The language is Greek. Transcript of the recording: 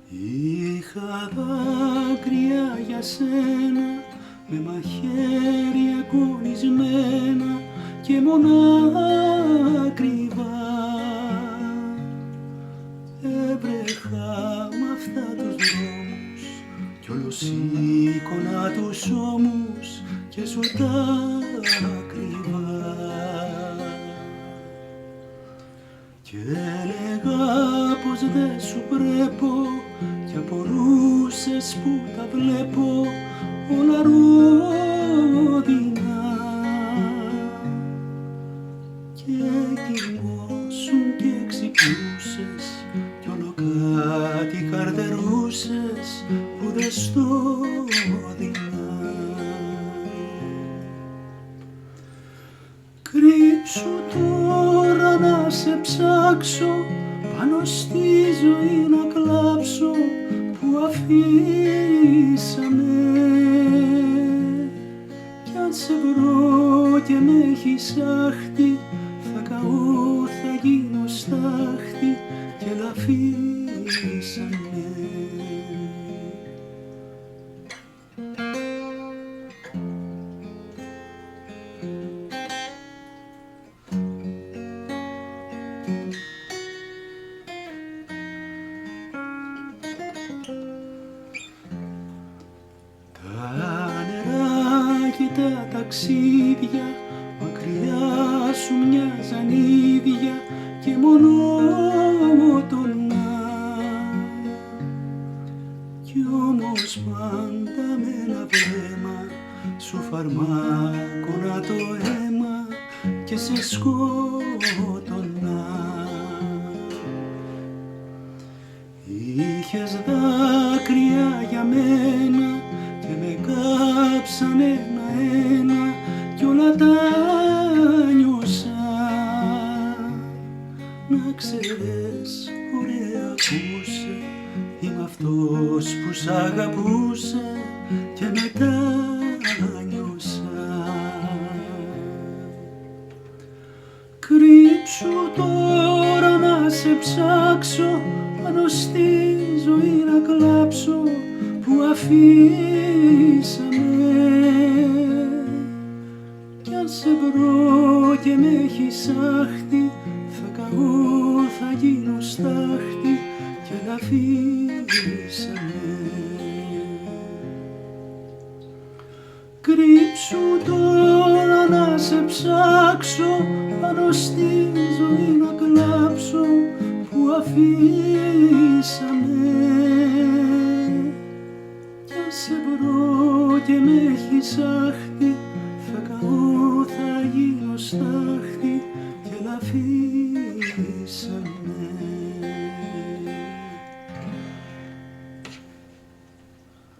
Είχα δάκρυα για σένα με μαχαίρια κολλισμένα και μονάκριβα. Έβρεχα μ' αυτά τους δρόμους κι όλο σήκωνα τους ώμους και σου τα κρύβα. Κι έλεγα πως δεν σου πρέπω κι απορούσες που τα βλέπω όλα ρόδινα. Και κοιμώσουν και ξυπνούσες κι όλο κάτι καρτερούσες που δεν στο δίνα. Κρύψου τώρα να σε ψάξω πάνω στη ζωή να κλάψω που αφήσαμε. Κι αν σε βρω και με έχεις άχτη θα καώ, θα γίνω στάχτη και λαφίσαμε. Τα νερά και τα ταξίδια μακριά σου μοιάζαν ίδια και μονότονα. Κι όμως πάντα με ένα βλέμμα σου φαρμάκωνα το αίμα και σε σκότωνα. Είχες δάκρυα για μένα και με κάψαν ένα-ένα κι όλα τα νιώσα. Να ξέρεις, ωραία ακούσε, είμαι αυτός που σ' αγαπούσε και μετά νιώσα. Κρύψου τώρα να σε ψάξω πάνω στη ζωή να κλάψω που αφήσαμε. Κι αν σε βρω και με έχεις άχτη θα καώ, θα γίνω στάχτη και λαφίσαμε. Κρύψου τώρα να σε ψάξω πάνω στη ζωή να κλάψω που αφήσαμε. Κι αν σε βρω και με έχεις άχτη θα καώ, θα γίνω στάχτη και λαφίσαμε.